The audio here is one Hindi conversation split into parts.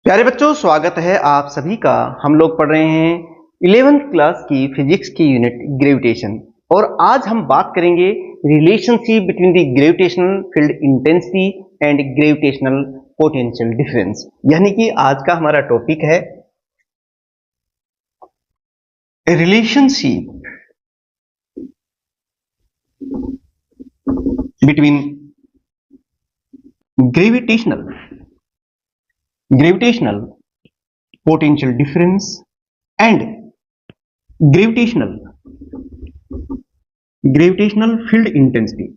प्यारे बच्चों, स्वागत है आप सभी का। हम लोग पढ़ रहे हैं 11th क्लास की फिजिक्स की यूनिट ग्रेविटेशन और आज हम बात करेंगे relationship between the gravitational field intensity and gravitational potential difference. यानी कि आज का हमारा टॉपिक है relationship between gravitational potential difference and gravitational field intensity।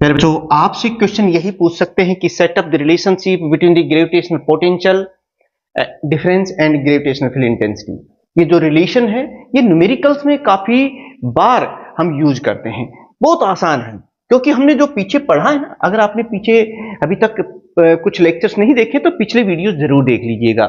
मेरे बच्चों, आपसे क्वेश्चन यही पूछ सकते हैं कि set up the relationship between the gravitational potential difference and gravitational field intensity. ये जो रिलेशन है ये न्यूमेरिकल्स में काफी बार हम यूज करते हैं। बहुत आसान है क्योंकि हमने जो पीछे पढ़ा है ना, अगर आपने पीछे अभी तक कुछ लेक्चर्स नहीं देखे तो पिछले वीडियो जरूर देख लीजिएगा,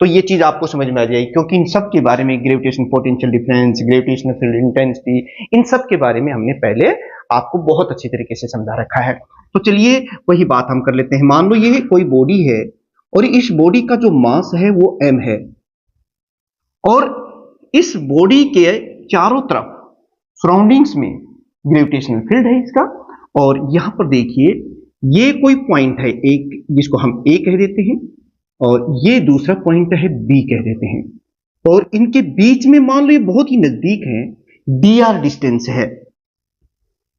तो ये चीज आपको समझ में आ जाएगी। क्योंकि इन सब के बारे में, gravitation potential difference, gravitational field intensity, इन सब के बारे में हमने पहले आपको बहुत अच्छी तरीके से समझा रखा है। तो चलिए वही बात हम कर लेते हैं। मान लो ये कोई बॉडी है और इस बॉडी का जो मास है वो m है और इस बॉडी के चारों तरफ सराउंडिंग्स में ग्रेविटेशनल फील्ड है इसका। और यहां पर देखिए ये कोई पॉइंट है एक, जिसको हम A कह देते हैं, और ये दूसरा पॉइंट है B कह देते हैं, और इनके बीच में मान लो ये बहुत ही नजदीक है, dr डिस्टेंस है।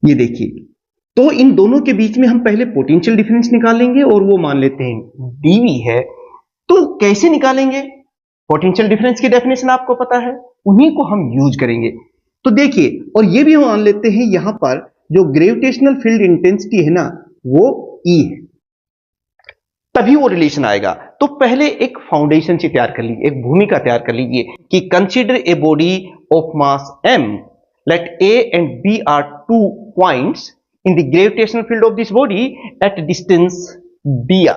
ये देखिए, तो इन दोनों के बीच में हम पहले पोटेंशियल डिफरेंस निकालेंगे और वो मान लेते हैं dV है। तो कैसे निकालेंगे? पोटेंशियल डिफरेंस की डेफिनेशन आपको पता है, उन्हीं को हम यूज करेंगे। तो देखिए, और ये भी हम मान लेते हैं यहां पर जो ग्रेविटेशनल फील्ड इंटेंसिटी है ना वो E है, तभी वो रिलेशन आएगा। तो पहले एक फाउंडेशन से तैयार कर लीजिए, एक भूमिका तैयार कर लीजिए कि consider a body of mass m, let A and B are 2 points in the gravitational field of this body at distance dr.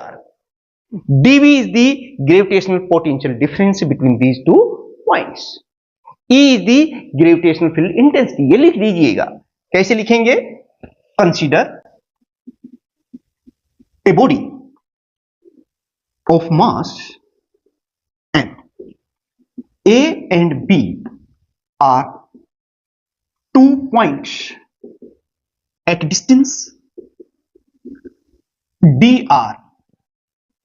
dV is the gravitational potential difference between these 2 points. E is the gravitational field intensity. ये लिख दीजिएगा। कैसे लिखेंगे? Consider a body of mass m. A and B are 2 points at distance dr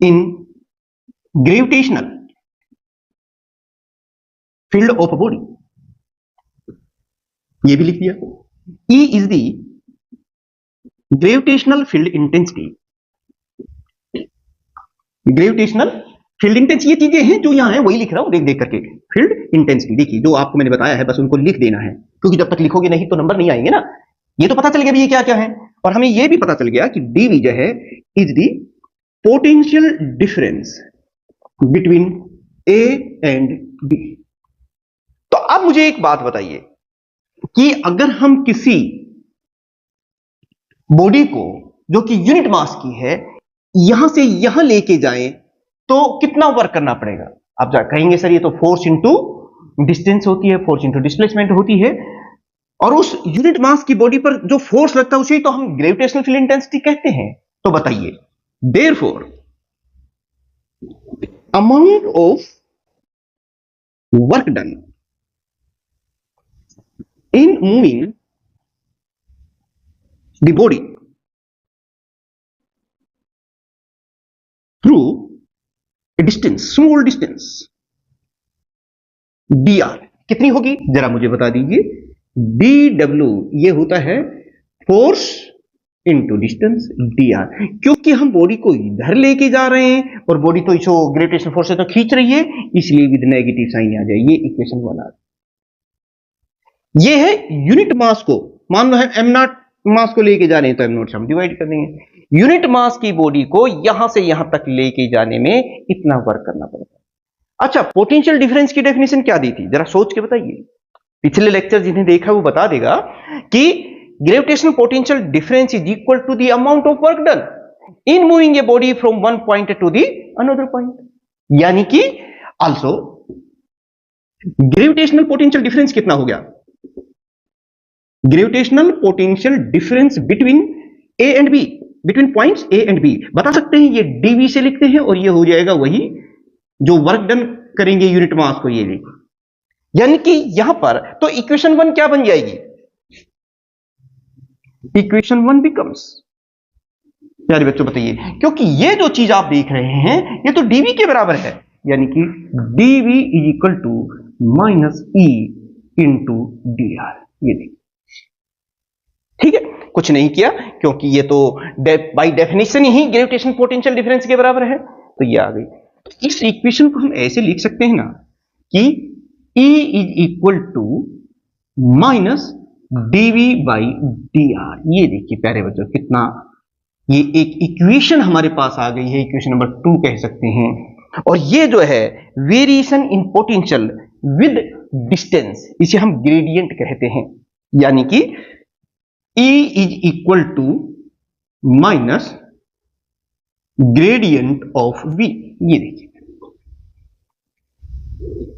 in gravitational field of a body. ये भी लिख दिया। E is the gravitational field intensity. Gravitational field intensity, ये चीजें हैं जो यहां है वही लिख रहा हूं देख देख करके। फील्ड इंटेंसिटी देखिए, जो आपको मैंने बताया है बस उनको लिख देना है, क्योंकि जब तक लिखोगे नहीं तो नंबर नहीं आएंगे ना। ये तो पता चल गया भी ये क्या क्या है, और हमें ये भी पता चल गया कि dV जो है is the potential difference between A and B। तो अब मुझे एक बात बताइए कि अगर हम किसी बॉडी को जो कि यूनिट मास की है यहां से यहां लेके जाएं तो कितना वर्क करना पड़ेगा? आप जा कहेंगे सर ये तो फोर्स इंटू डिस्टेंस होती है, फोर्स इंटू डिस्प्लेसमेंट होती है, और उस यूनिट मास की बॉडी पर जो फोर्स लगता है उसे तो हम ग्रेविटेशनल फील्ड इंटेंसिटी कहते हैं। तो बताइए, therefore amount of work done in moving the body through a distance, small distance dr कितनी होगी जरा मुझे बता दीजिए। dw ये होता है फोर्स इंटू डिस्टेंस dr, क्योंकि हम बॉडी को इधर लेके जा रहे हैं और बॉडी तो इसको ग्रेविटेशनल फोर्स से तो खींच रही है, इसलिए विद नेगेटिव साइन आ जाए। ये इक्वेशन वाला ये है यूनिट मास को। मान लो है m नॉट मास को लेके जाने तो m नॉट से हम डिवाइड कर देंगे। यूनिट मास की बॉडी को यहां से यहां तक लेके जाने में इतना वर्क करना पड़ेगा। अच्छा, पोटेंशियल डिफरेंस की डेफिनेशन क्या दी थी जरा सोच के बताइए। पिछले लेक्चर जिन्हें देखा वो बता देगा कि gravitational potential difference is equal to the amount of work done in moving a body from one point to the another point. यानी कि आल्सो ग्रेविटेशनल पोटेंशियल डिफरेंस कितना हो गया? Gravitational potential difference between A and B between points A and B, बता सकते हैं ये डीवी से लिखते हैं और ये हो जाएगा वही जो वर्क डन करेंगे यूनिट मास को ये लेके, यानी कि यहां पर तो इक्वेशन 1 क्या बन जाएगी, इक्वेशन 1 बिकम्स, प्यारे बच्चों बताइए, क्योंकि ये जो चीज आप देख रहे हैं ये तो डीवी के बराबर है, यानी कि dv is equal to minus E into D R, ये देखिए, ठीक है, कुछ नहीं किया क्योंकि ये तो by definition he gravitation potential difference के बराबर है, तो ये आ गई। तो इस इक्वेशन को हम ऐसे लिख सकते हैं ना कि E is equal to minus dv by D R, ये देखिए प्यारे बच्चों कितना, ये एक इक्वेशन हमारे पास आ गई है, इक्वेशन नंबर 2 कह सकते हैं। और ये जो है variation in potential with distance, इसे हम ग्रेडियंट कहते हैं, यानी कि E is equal to minus gradient of V, ये देखिए,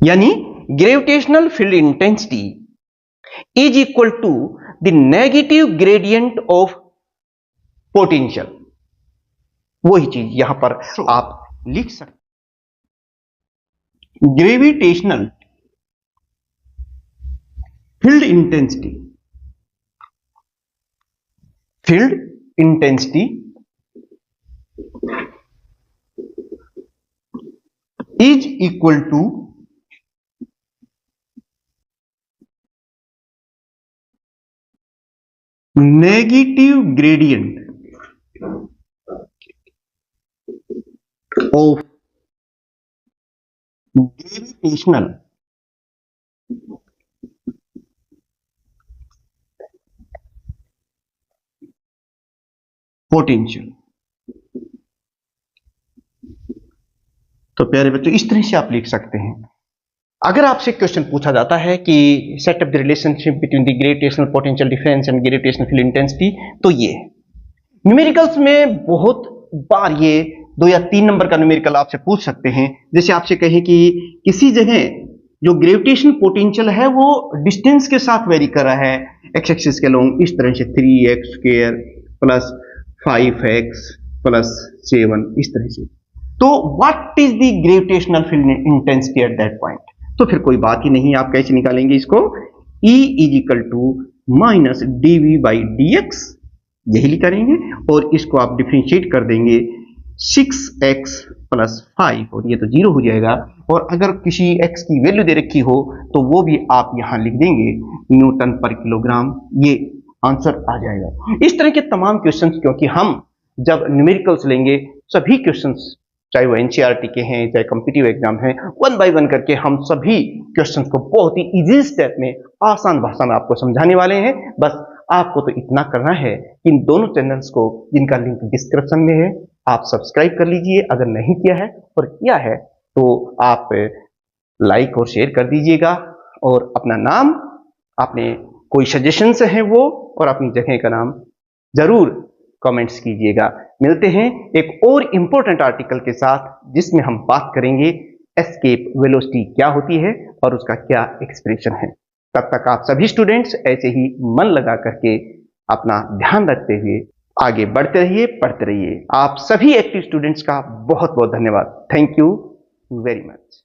यानी gravitational field intensity is equal to the negative gradient of potential, वही चीज यहां पर आप लिख सकते, gravitational field intensity, field intensity is equal to negative gradient of gravitational potential. तो प्यारे बच्चों इस तरह से आप लिख सकते हैं। अगर आपसे क्वेश्चन पूछा जाता है कि set up the relationship between the gravitational potential difference and gravitational field intensity, तो ये न्यूमेरिकल्स में बहुत बार ये 2 या 3 नंबर का न्यूमेरिकल आपसे पूछ सकते हैं। जैसे आपसे कहें कि किसी जगह जो ग्रेविटेशन पोटेंशियल है वो डिस्टेंस के साथ वेरी कर रहा है, एक्स एक्सिस के लॉन्ग, इस तरह से 3x square plus 5x plus 7, इस तरह से, तो what is the gravitational field intensity at that point, तो फिर कोई बात ही नहीं, आप कैसे निकालेंगे इसको, E is equal to minus dv by dx, यही लिखेंगे और इसको आप डिफरेंशिएट कर देंगे 6x प्लस 5 और ये तो 0 हो जाएगा, और अगर किसी x की वैल्यू दे रखी हो तो वो भी आप यहां लिख देंगे न्यूटन पर किलोग्राम, ये आंसर आ जाएगा। इस तरह के तमाम क्वेश्चंस, क्योंकि हम जब न्यूमेरिकल्स लेंगे सभी क्वेश्चंस, चाहे वो एनसीईआरटी के हैं चाहे कॉम्पिटिटिव एग्जाम है, 1 बाय 1 करके हम सभी क्वेश्चंस को बहुत ही इजी स्टेप में आसान भाषा में आपको समझाने वाले हैं। बस आपको तो इतना करना है कि इन दोनों चैनल्स को, जिनका लिंक डिस्क्रिप्शन में है, आप सब्सक्राइब कर लीजिए अगर नहीं किया है, और किया है तो आप लाइक और शेयर कर दीजिएगा, और अपना नाम, आपने कोई सजेशंस हैं वो, और अपनी जगह का नाम जरूर कमेंट्स कीजिएगा। मिलते हैं एक और इंपॉर्टेंट आर्टिकल के साथ जिसमें हम बात करेंगे एस्केप वेलोसिटी क्या होती है और उसका क्या एक्सप्रेशन है। तब तक आप सभी स्टूडेंट्स ऐसे ही मन लगा करके अपना ध्यान रखते हुए आगे बढ़ते रहिए, पढ़ते रहिए। आप सभी एक्टिव स्टूडेंट्स का बहुत बहुत धन्यवाद। Thank you very much.